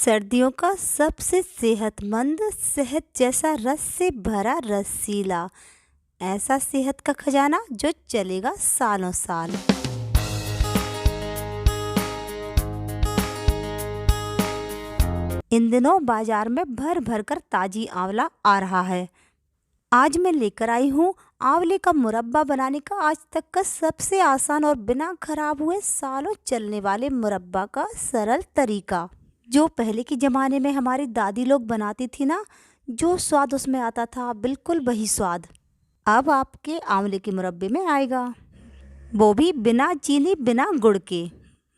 सर्दियों का सबसे सेहतमंद, शहद जैसा रस से भरा रसीला, ऐसा सेहत का खजाना जो चलेगा सालों साल। इन दिनों बाजार में भर भर कर ताजी आंवला आ रहा है। आज मैं लेकर आई हूँ आंवले का मुरब्बा बनाने का आज तक का सबसे आसान और बिना खराब हुए सालों चलने वाले मुरब्बा का सरल तरीका, जो पहले के ज़माने में हमारी दादी लोग बनाती थी ना, जो स्वाद उसमें आता था बिल्कुल वही स्वाद अब आपके आंवले के मुरब्बे में आएगा, वो भी बिना चीनी बिना गुड़ के।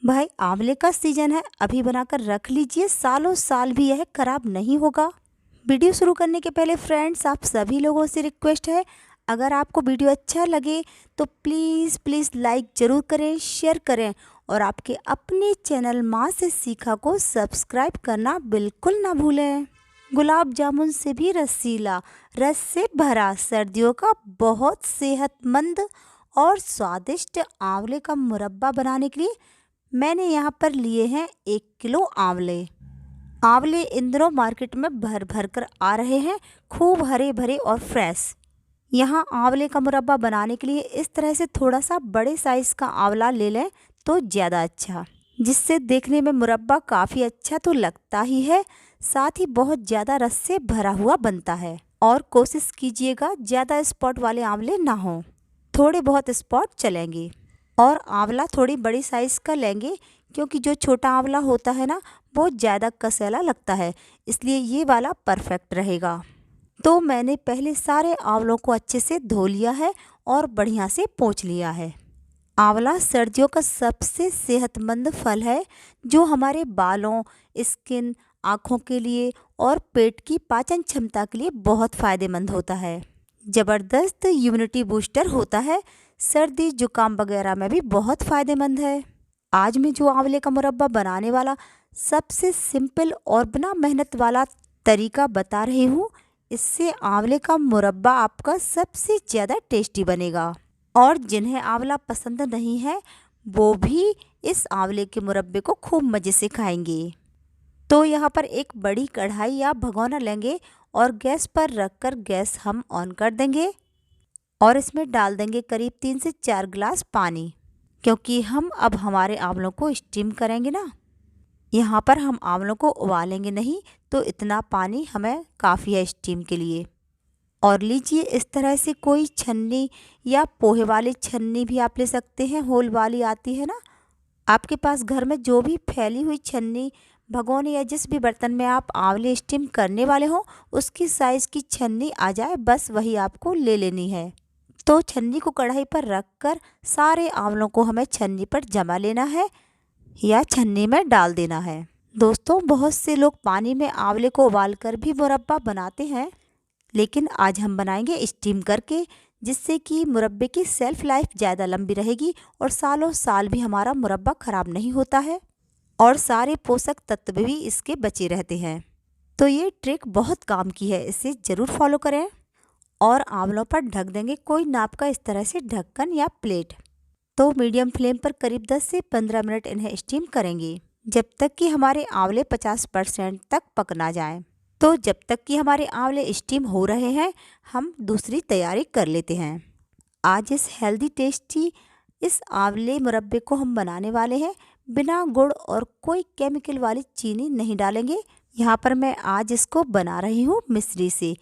भाई आंवले का सीजन है, अभी बनाकर रख लीजिए, सालों साल भी यह खराब नहीं होगा। वीडियो शुरू करने के पहले फ्रेंड्स, आप सभी लोगों से रिक्वेस्ट है, अगर आपको वीडियो अच्छा लगे तो प्लीज़ लाइक ज़रूर करें, शेयर करें और आपके अपने चैनल माँ से सीखा को सब्सक्राइब करना बिल्कुल ना भूलें। गुलाब जामुन से भी रसीला, रस से भरा, सर्दियों का बहुत सेहतमंद और स्वादिष्ट आंवले का मुरब्बा बनाने के लिए मैंने यहाँ पर लिए हैं 1 किलो आंवले। आंवले इन दिनों मार्केट में भर भर कर आ रहे हैं, खूब हरे भरे और फ्रेश। यहाँ आंवले का मुरब्बा बनाने के लिए इस तरह से थोड़ा सा बड़े साइज़ का आंवला ले लें तो ज़्यादा अच्छा, जिससे देखने में मुरब्बा काफ़ी अच्छा तो लगता ही है, साथ ही बहुत ज़्यादा रस से भरा हुआ बनता है। और कोशिश कीजिएगा ज़्यादा स्पॉट वाले आंवले ना हों, थोड़े बहुत स्पॉट चलेंगे। और आंवला थोड़ी बड़ी साइज़ का लेंगे, क्योंकि जो छोटा आंवला होता है ना, वो ज़्यादा कसैला लगता है, इसलिए ये वाला परफेक्ट रहेगा। तो मैंने पहले सारे आंवलों को अच्छे से धो लिया है और बढ़िया से पोंछ लिया है। आंवला सर्दियों का सबसे सेहतमंद फल है, जो हमारे बालों, स्किन, आँखों के लिए और पेट की पाचन क्षमता के लिए बहुत फ़ायदेमंद होता है। ज़बरदस्त इम्यूनिटी बूस्टर होता है, सर्दी जुकाम वगैरह में भी बहुत फ़ायदेमंद है। आज मैं जो आंवले का मुरब्बा बनाने वाला सबसे सिंपल और बिना मेहनत वाला तरीका बता रही हूँ, इससे आंवले का मुरब्बा आपका सबसे ज़्यादा टेस्टी बनेगा। और जिन्हें आंवला पसंद नहीं है वो भी इस आंवले के मुरब्बे को खूब मज़े से खाएंगे। तो यहाँ पर एक बड़ी कढ़ाई या भगोना लेंगे और गैस पर रखकर गैस हम ऑन कर देंगे और इसमें डाल देंगे करीब 3 से 4 गिलास पानी, क्योंकि हम अब हमारे आंवलों को स्टीम करेंगे ना। यहाँ पर हम आंवलों को उबालेंगे नहीं, तो इतना पानी हमें काफ़ी है स्टीम के लिए। और लीजिए इस तरह से कोई छन्नी या पोहे वाली छन्नी भी आप ले सकते हैं, होल वाली आती है ना, आपके पास घर में जो भी फैली हुई छन्नी, भगोने या जिस भी बर्तन में आप आंवले स्टीम करने वाले हों उसकी साइज़ की छन्नी आ जाए, बस वही आपको ले लेनी है। तो छन्नी को कढ़ाई पर रख कर सारे आंवलों को हमें छन्नी पर जमा लेना है या छन्नी में डाल देना है। दोस्तों, बहुत से लोग पानी में आंवले को उबाल कर भी मुरब्बा बनाते हैं, लेकिन आज हम बनाएंगे स्टीम करके, जिससे कि मुरब्बे की सेल्फ लाइफ ज़्यादा लंबी रहेगी और सालों साल भी हमारा मुरब्बा ख़राब नहीं होता है और सारे पोषक तत्व भी इसके बचे रहते हैं। तो ये ट्रिक बहुत काम की है, इसे ज़रूर फॉलो करें। और आंवलों पर ढक देंगे कोई नाप का इस तरह से ढक्कन या प्लेट। तो मीडियम फ्लेम पर करीब 10 से 15 मिनट इन्हें स्टीम करेंगे, जब तक कि हमारे आंवले 50% तक पक ना जाएं। तो जब तक कि हमारे आंवले स्टीम हो रहे हैं, हम दूसरी तैयारी कर लेते हैं। आज इस हेल्दी टेस्टी इस आंवले मुरब्बे को हम बनाने वाले हैं बिना गुड़ और कोई केमिकल वाली चीनी नहीं डालेंगे। यहाँ पर मैं आज इसको बना रही हूँ मिश्री से,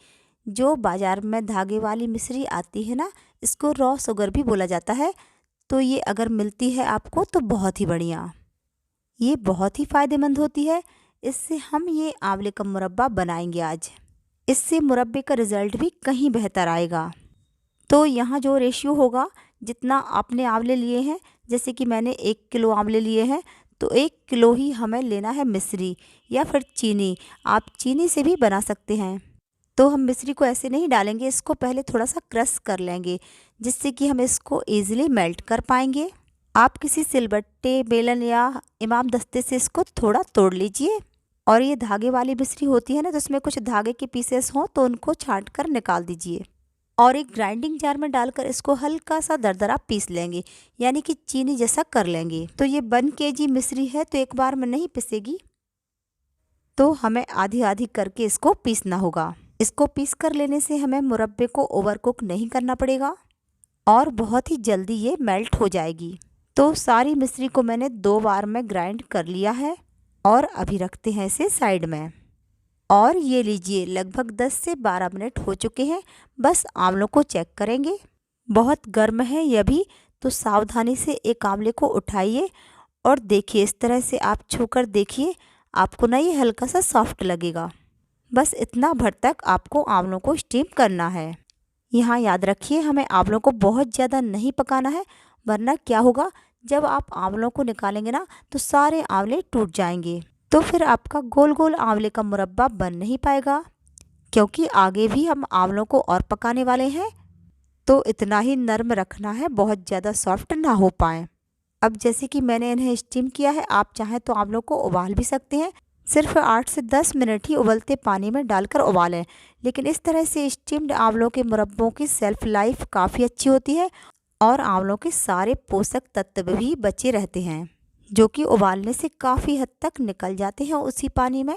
जो बाज़ार में धागे वाली मिश्री आती है ना, इसको रॉ शुगर भी बोला जाता है। तो ये अगर मिलती है आपको तो बहुत ही बढ़िया, ये बहुत ही फ़ायदेमंद होती है। इससे हम ये आंवले का मुरब्बा बनाएंगे आज, इससे मुरब्बे का रिज़ल्ट भी कहीं बेहतर आएगा। तो यहाँ जो रेशियो होगा, जितना आपने आंवले लिए हैं, जैसे कि मैंने 1 किलो आंवले लिए हैं, तो 1 किलो ही हमें लेना है मिश्री या फिर चीनी, आप चीनी से भी बना सकते हैं। तो हम मिश्री को ऐसे नहीं डालेंगे, इसको पहले थोड़ा सा क्रश कर लेंगे, जिससे कि हम इसको ईज़िली मेल्ट कर पाएंगे। आप किसी सिलबट्टे, बेलन या इमाम दस्ते से इसको थोड़ा तोड़ लीजिए। और ये धागे वाली मिश्री होती है ना, तो उसमें कुछ धागे के पीसेस हों तो उनको छांट कर निकाल दीजिए और एक ग्राइंडिंग जार में डालकर इसको हल्का सा दरदरा पीस लेंगे, यानी कि चीनी जैसा कर लेंगे। तो ये 1 kg मिश्री है, तो एक बार में नहीं पिसेगी, तो हमें आधी आधी करके इसको पीसना होगा। इसको पीस कर लेने से हमें मुरब्बे को ओवरकुक नहीं करना पड़ेगा और बहुत ही जल्दी ये मेल्ट हो जाएगी। तो सारी मिश्री को मैंने 2 बार में ग्राइंड कर लिया है और अभी रखते हैं इसे साइड में। और ये लीजिए लगभग 10 से 12 मिनट हो चुके हैं। बस आंवलों को चेक करेंगे। बहुत गर्म है ये भी, तो सावधानी से एक आंवले को उठाइए और देखिए इस तरह से आप छूकर देखिए, आपको ना ये हल्का सा सॉफ्ट लगेगा। बस इतना भर तक आपको आंवलों को स्टीम करना है। यहाँ याद रखिए हमें आंवलों को बहुत ज़्यादा नहीं पकाना है, वरना क्या होगा जब आप आंवलों को निकालेंगे ना तो सारे आंवले टूट जाएंगे। तो फिर आपका गोल गोल आंवले का मुरब्बा बन नहीं पाएगा, क्योंकि आगे भी हम आंवलों को और पकाने वाले हैं। तो इतना ही नरम रखना है, बहुत ज़्यादा सॉफ्ट ना हो पाए। अब जैसे कि मैंने इन्हें स्टीम किया है, आप चाहें तो आंवलों को उबाल भी सकते हैं। सिर्फ 8 से 10 मिनट ही उबलते पानी में डालकर उबालें। लेकिन इस तरह से स्टीम्ड आंवलों के मुरब्बों की सेल्फ लाइफ काफ़ी अच्छी होती है और आंवलों के सारे पोषक तत्व भी बचे रहते हैं, जो कि उबालने से काफ़ी हद तक निकल जाते हैं उसी पानी में।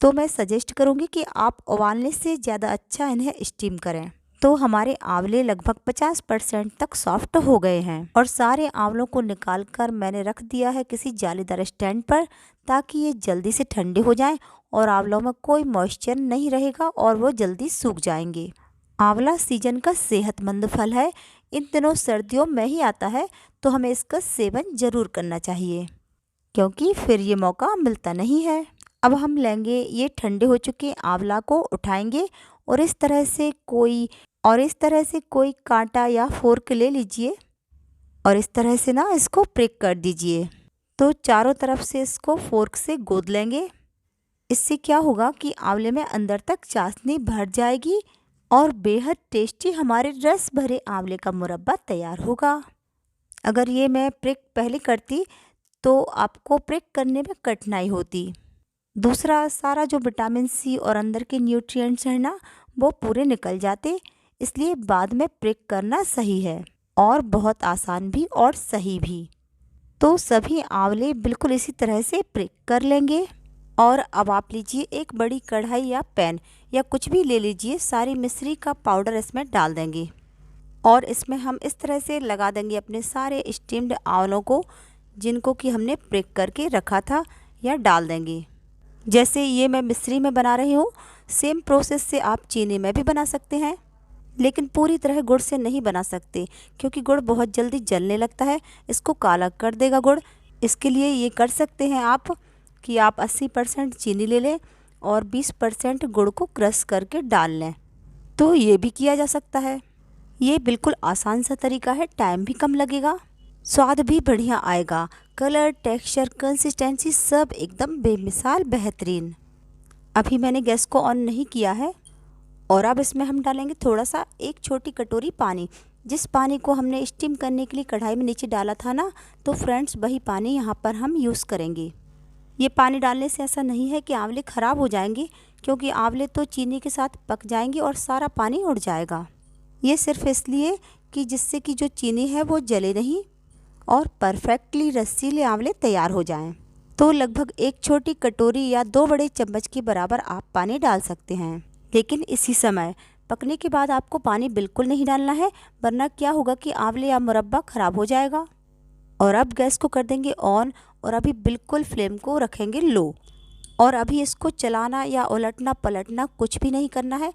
तो मैं सजेस्ट करूँगी कि आप उबालने से ज़्यादा अच्छा इन्हें स्टीम करें। तो हमारे आंवले लगभग 50% तक सॉफ्ट हो गए हैं और सारे आंवलों को निकालकर मैंने रख दिया है किसी जालीदार स्टैंड पर, ताकि ये जल्दी से ठंडे हो जाएं और आंवलों में कोई मॉइस्चर नहीं रहेगा और वो जल्दी सूख जाएंगे। आंवला सीजन का सेहतमंद फल है। इन दिनों सर्दियों में ही आता है, तो हमें इसका सेवन ज़रूर करना चाहिए, क्योंकि फिर ये मौका मिलता नहीं है। अब हम लेंगे ये ठंडे हो चुके आंवला को, उठाएंगे और इस तरह से कोई कांटा या फोर्क ले लीजिए और इस तरह से ना इसको प्रिक कर दीजिए। तो चारों तरफ से इसको फोर्क से गोद लेंगे। इससे क्या होगा कि आंवले में अंदर तक चाशनी भर जाएगी और बेहद टेस्टी हमारे रस भरे आंवले का मुरब्बा तैयार होगा। अगर ये मैं प्रिक पहले करती तो आपको प्रिक करने में कठिनाई होती। दूसरा, सारा जो विटामिन सी और अंदर के न्यूट्रिएंट्स हैं ना, वो पूरे निकल जाते। इसलिए बाद में प्रिक करना सही है और बहुत आसान भी और सही भी। तो सभी आंवले बिल्कुल इसी तरह से प्रिक कर लेंगे। और अब आप लीजिए एक बड़ी कढ़ाई या पैन या कुछ भी ले लीजिए, सारी मिश्री का पाउडर इसमें डाल देंगे और इसमें हम इस तरह से लगा देंगे अपने सारे स्टीम्ड आंवलों को, जिनको कि हमने प्रिक करके रखा था, या डाल देंगे। जैसे ये मैं मिश्री में बना रही हूँ, सेम प्रोसेस से आप चीनी में भी बना सकते हैं, लेकिन पूरी तरह गुड़ से नहीं बना सकते, क्योंकि गुड़ बहुत जल्दी जलने लगता है, इसको काला कर देगा गुड़। इसके लिए ये कर सकते हैं आप कि आप 80% चीनी ले लें और 20% गुड़ को क्रश करके डाल लें। तो ये भी किया जा सकता है। ये बिल्कुल आसान सा तरीका है, टाइम भी कम लगेगा, स्वाद भी बढ़िया आएगा, कलर, टेक्सचर, कंसिस्टेंसी सब एकदम बेमिसाल बेहतरीन। अभी मैंने गैस को ऑन नहीं किया है और अब इसमें हम डालेंगे थोड़ा सा, 1 छोटी कटोरी पानी। जिस पानी को हमने स्टीम करने के लिए कढ़ाई में नीचे डाला था ना, तो फ्रेंड्स वही पानी यहाँ पर हम यूज़ करेंगे। ये पानी डालने से ऐसा नहीं है कि आंवले ख़राब हो जाएंगे, क्योंकि आंवले तो चीनी के साथ पक जाएंगे और सारा पानी उड़ जाएगा। ये सिर्फ इसलिए कि जिससे कि जो चीनी है वो जले नहीं और परफेक्टली रसीले आंवले तैयार हो जाएं। तो लगभग 1 छोटी कटोरी या 2 बड़े चम्मच के बराबर आप पानी डाल सकते हैं, लेकिन इसी समय पकने के बाद आपको पानी बिल्कुल नहीं डालना है, वरना क्या होगा कि आंवले या मुरब्बा ख़राब हो जाएगा। और अब गैस को कर देंगे ऑन और अभी बिल्कुल फ्लेम को रखेंगे लो। और अभी इसको चलाना या उलटना पलटना कुछ भी नहीं करना है,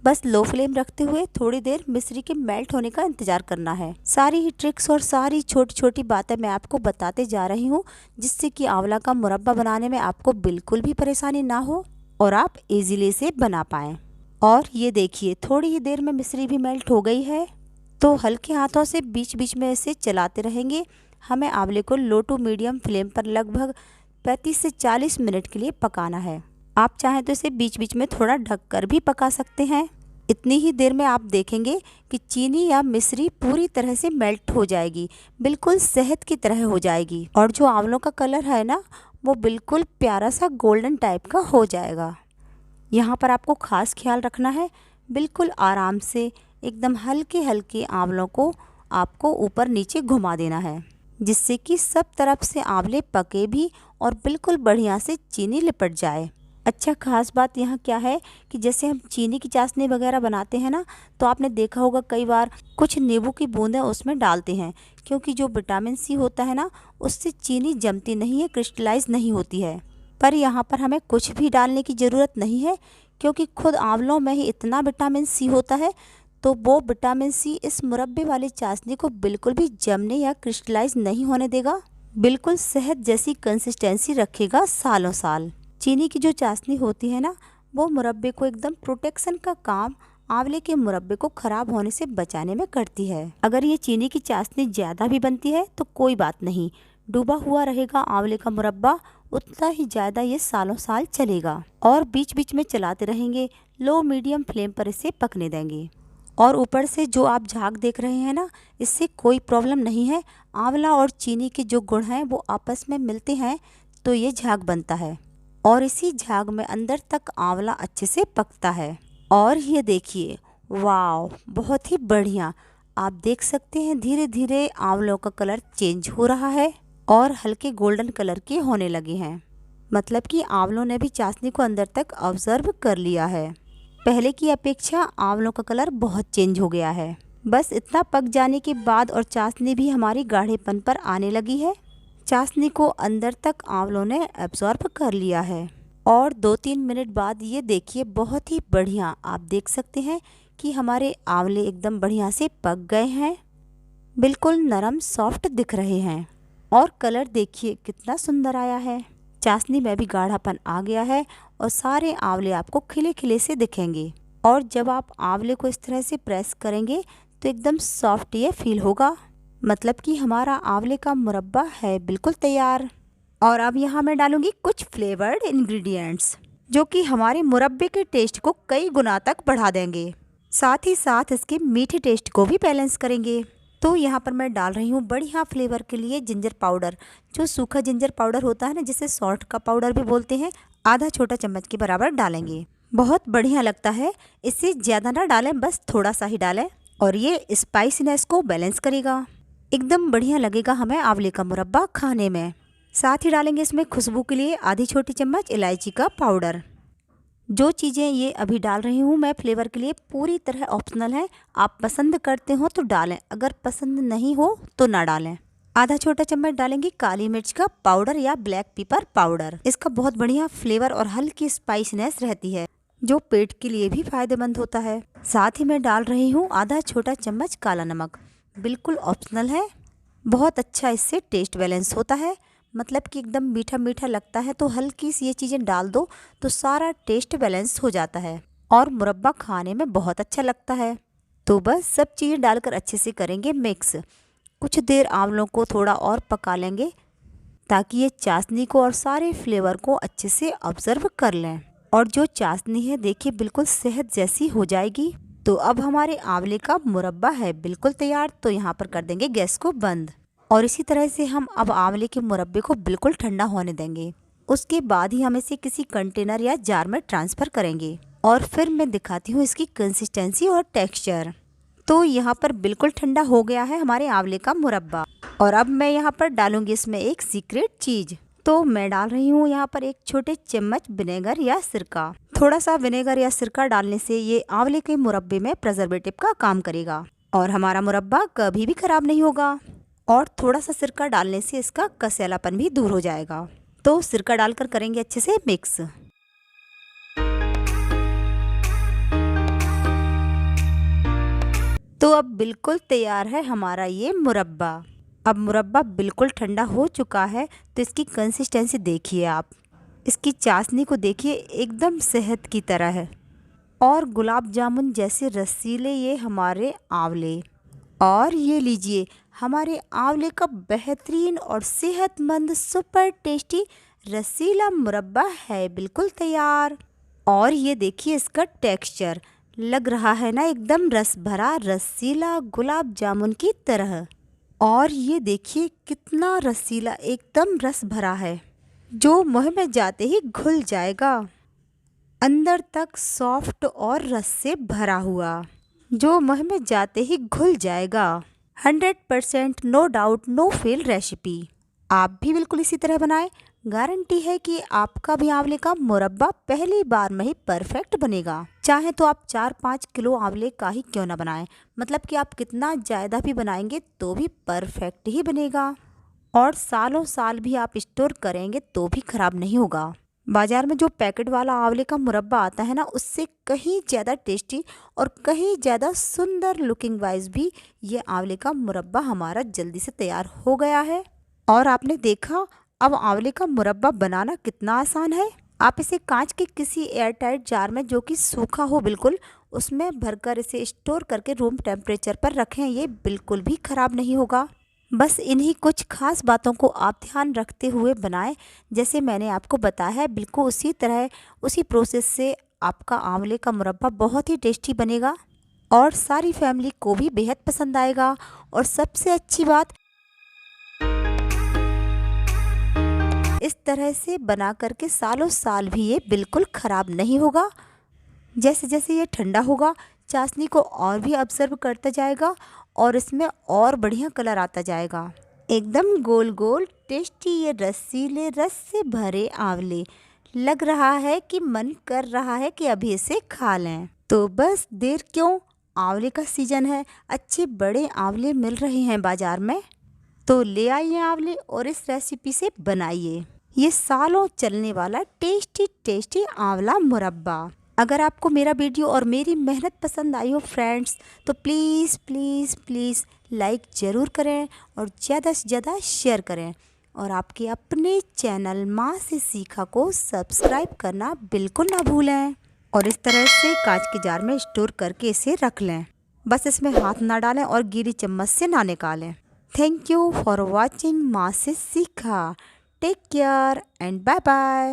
बस लो फ्लेम रखते हुए थोड़ी देर मिश्री के मेल्ट होने का इंतज़ार करना है। सारी ही ट्रिक्स और सारी छोटी छोटी बातें मैं आपको बताते जा रही हूँ, जिससे कि आंवला का मुरब्बा बनाने में आपको बिल्कुल भी परेशानी ना हो और आप इजीली इसे बना पाएँ। और ये देखिए थोड़ी ही देर में मिश्री भी मेल्ट हो गई है। तो हल्के हाथों से बीच बीच में इसे चलाते रहेंगे। हमें आंवले को लो टू मीडियम फ्लेम पर लगभग 35 से 40 मिनट के लिए पकाना है। आप चाहें तो इसे बीच बीच में थोड़ा ढककर भी पका सकते हैं। इतनी ही देर में आप देखेंगे कि चीनी या मिश्री पूरी तरह से मेल्ट हो जाएगी, बिल्कुल शहद की तरह हो जाएगी और जो आंवलों का कलर है ना, वो बिल्कुल प्यारा सा गोल्डन टाइप का हो जाएगा। यहाँ पर आपको खास ख्याल रखना है, बिल्कुल आराम से एकदम हल्के हल्के आंवलों को आपको ऊपर नीचे घुमा देना है, जिससे कि सब तरफ से आंवले पके भी और बिल्कुल बढ़िया से चीनी लिपट जाए। अच्छा, खास बात यहाँ क्या है कि जैसे हम चीनी की चाशनी वगैरह बनाते हैं ना, तो आपने देखा होगा कई बार कुछ नींबू की बूंदें उसमें डालते हैं, क्योंकि जो विटामिन सी होता है ना, उससे चीनी जमती नहीं है, क्रिस्टलाइज नहीं होती है। पर यहाँ पर हमें कुछ भी डालने की ज़रूरत नहीं है, क्योंकि खुद आंवलों में ही इतना विटामिन सी होता है। तो वो विटामिन सी इस मुरब्बे वाली चाशनी को बिल्कुल भी जमने या क्रिस्टलाइज नहीं होने देगा, बिल्कुल शहद जैसी कंसिस्टेंसी रखेगा सालों साल। चीनी की जो चाशनी होती है ना, वो मुरब्बे को एकदम प्रोटेक्शन का काम आंवले के मुरब्बे को खराब होने से बचाने में करती है। अगर ये चीनी की चाशनी ज़्यादा भी बनती है तो कोई बात नहीं, डूबा हुआ रहेगा आंवले का मुरब्बा, उतना ही ज़्यादा ये सालों साल चलेगा। और बीच बीच में चलाते रहेंगे, लो मीडियम फ्लेम पर इसे पकने देंगे। और ऊपर से जो आप झाग देख रहे हैं ना, इससे कोई प्रॉब्लम नहीं है। आंवला और चीनी के जो गुण हैं वो आपस में मिलते हैं, तो ये झाग बनता है और इसी झाग में अंदर तक आंवला अच्छे से पकता है। और ये देखिए, वाह, बहुत ही बढ़िया। आप देख सकते हैं धीरे धीरे आंवलों का कलर चेंज हो रहा है और हल्के गोल्डन कलर के होने लगे हैं। मतलब कि आंवलों ने भी चाशनी को अंदर तक ऑब्जर्व कर लिया है। पहले की अपेक्षा आंवलों का कलर बहुत चेंज हो गया है। बस इतना पक जाने के बाद और चाशनी भी हमारी गाढ़ेपन पर आने लगी है। चाशनी को अंदर तक आंवलों ने एब्जॉर्ब कर लिया है। और 2-3 मिनट बाद ये देखिए, बहुत ही बढ़िया आप देख सकते हैं कि हमारे आंवले एकदम बढ़िया से पक गए हैं, बिल्कुल नरम सॉफ्ट दिख रहे हैं। और कलर देखिए कितना सुंदर आया है। चाशनी में भी गाढ़ापन आ गया है और सारे आंवले आपको खिले खिले से दिखेंगे। और जब आप आंवले को इस तरह से प्रेस करेंगे तो एकदम सॉफ्ट ये फील होगा। मतलब कि हमारा आंवले का मुरब्बा है बिल्कुल तैयार। और अब यहाँ मैं डालूंगी कुछ फ्लेवर्ड इंग्रेडिएंट्स, जो कि हमारे मुरब्बे के टेस्ट को कई गुना तक बढ़ा देंगे, साथ ही साथ इसके मीठे टेस्ट को भी बैलेंस करेंगे। तो यहाँ पर मैं डाल रही हूँ बढ़िया फ्लेवर के लिए जिंजर पाउडर। जो सूखा जिंजर पाउडर होता है ना, जिसे सॉल्ट का पाउडर भी बोलते हैं, आधा छोटा चम्मच के बराबर डालेंगे। बहुत बढ़िया लगता है। इससे ज़्यादा ना डालें, बस थोड़ा सा ही डालें और ये स्पाइसीनेस को बैलेंस करेगा। एकदम बढ़िया लगेगा हमें आंवले का मुरब्बा खाने में। साथ ही डालेंगे इसमें खुशबू के लिए आधी छोटी चम्मच इलायची का पाउडर। जो चीज़ें ये अभी डाल रही हूँ मैं फ्लेवर के लिए पूरी तरह ऑप्शनल है। आप पसंद करते हो तो डालें, अगर पसंद नहीं हो तो ना डालें। आधा छोटा चम्मच डालेंगे काली मिर्च का पाउडर या ब्लैक पेपर पाउडर। इसका बहुत बढ़िया फ्लेवर और हल्की स्पाइसीनेस रहती है, जो पेट के लिए भी फायदेमंद होता है। साथ ही मैं डाल रही हूँ आधा छोटा चम्मच काला नमक, बिल्कुल ऑप्शनल है। बहुत अच्छा इससे टेस्ट बैलेंस होता है। मतलब कि एकदम मीठा मीठा लगता है, तो हल्की सी ये चीज़ें डाल दो तो सारा टेस्ट बैलेंस हो जाता है और मुरब्बा खाने में बहुत अच्छा लगता है। तो बस सब चीज़ें डालकर अच्छे से करेंगे मिक्स। कुछ देर आंवलों को थोड़ा और पका लेंगे ताकि ये चाशनी को और सारे फ्लेवर को अच्छे से ऑब्जर्व कर लें। और जो चाशनी है देखिए बिल्कुल शहद जैसी हो जाएगी। तो अब हमारे आंवले का मुरब्बा है बिल्कुल तैयार। तो यहाँ पर कर देंगे गैस को बंद और इसी तरह से हम अब आंवले के मुरब्बे को बिल्कुल ठंडा होने देंगे। उसके बाद ही हम इसे किसी कंटेनर या जार में ट्रांसफ़र करेंगे और फिर मैं दिखाती हूँ इसकी कंसिस्टेंसी और टेक्सचर। तो यहाँ पर बिल्कुल ठंडा हो गया है हमारे आंवले का मुरब्बा। और अब मैं यहाँ पर डालूंगी इसमें एक सीक्रेट चीज़। तो मैं डाल रही हूँ यहाँ पर एक छोटे चम्मच विनेगर या सिरका। थोड़ा सा विनेगर या सिरका डालने से ये आंवले के मुरब्बे में प्रिजर्वेटिव का काम करेगा और हमारा मुरब्बा कभी भी खराब नहीं होगा। और थोड़ा सा सिरका डालने से इसका कसैलापन भी दूर हो जाएगा। तो सिरका डालकर करेंगे अच्छे से मिक्स। तो अब बिल्कुल तैयार है हमारा ये मुरब्बा। अब मुरब्बा बिल्कुल ठंडा हो चुका है, तो इसकी कंसिस्टेंसी देखिए आप। इसकी चाशनी को देखिए, एकदम शहद की तरह है और गुलाब जामुन जैसे रसीले ये हमारे आंवले। और ये लीजिए, हमारे आंवले का बेहतरीन और सेहतमंद सुपर टेस्टी रसीला मुरब्बा है बिल्कुल तैयार। और ये देखिए इसका टेक्सचर, लग रहा है ना एकदम रस भरा रसीला गुलाब जामुन की तरह। और ये देखिए कितना रसीला, एकदम रस भरा है, जो मुंह में जाते ही घुल जाएगा। अंदर तक सॉफ्ट और रस से भरा हुआ, जो मुंह में जाते ही घुल जाएगा। 100% no doubt no fail recipe. आप भी बिल्कुल इसी तरह बनाएं। गारंटी है कि आपका भी आंवले का मुरब्बा पहली बार में ही परफेक्ट बनेगा। चाहे तो आप 4-5 किलो आंवले का ही क्यों ना बनाएं, मतलब कि आप कितना ज़्यादा भी बनाएंगे तो भी परफेक्ट ही बनेगा और सालों साल भी आप स्टोर करेंगे तो भी ख़राब नहीं होगा। बाज़ार में जो पैकेट वाला आंवले का मुरब्बा आता है ना, उससे कहीं ज़्यादा टेस्टी और कहीं ज़्यादा सुंदर लुकिंग वाइज भी ये आंवले का मुरब्बा हमारा जल्दी से तैयार हो गया है। और आपने देखा अब आंवले का मुरब्बा बनाना कितना आसान है। आप इसे कांच के किसी एयरटाइट जार में, जो कि सूखा हो बिल्कुल, उसमें भरकर इसे स्टोर करके रूम टेम्परेचर पर रखें। ये बिल्कुल भी ख़राब नहीं होगा। बस इन्हीं कुछ खास बातों को आप ध्यान रखते हुए बनाएं, जैसे मैंने आपको बताया है। बिल्कुल उसी तरह उसी प्रोसेस से आपका आंवले का मुरब्बा बहुत ही टेस्टी बनेगा और सारी फैमिली को भी बेहद पसंद आएगा। और सबसे अच्छी बात, इस तरह से बना करके सालों साल भी ये बिल्कुल ख़राब नहीं होगा। जैसे जैसे ये ठंडा होगा, चाशनी को और भी ऑब्जर्व करता जाएगा और इसमें और बढ़िया कलर आता जाएगा। एकदम गोल गोल टेस्टी ये रसीले रस से भरे आंवले, लग रहा है कि मन कर रहा है कि अभी इसे खा लें। तो बस देर क्यों, आंवले का सीजन है, अच्छे बड़े आंवले मिल रहे हैं बाजार में, तो ले आइए आंवले और इस रेसिपी से बनाइए ये सालों चलने वाला टेस्टी टेस्टी आंवला मुरब्बा। अगर आपको मेरा वीडियो और मेरी मेहनत पसंद आई हो फ्रेंड्स, तो प्लीज़ प्लीज़ प्लीज़ लाइक ज़रूर करें और ज़्यादा से ज़्यादा शेयर करें। और आपके अपने चैनल माँ से सीखा को सब्सक्राइब करना बिल्कुल ना भूलें। और इस तरह से कांच के जार में स्टोर करके इसे रख लें। बस इसमें हाथ ना डालें और गीली चम्मच से ना निकालें। थैंक यू फॉर वॉचिंग माँ से सीखा। Take care and bye bye.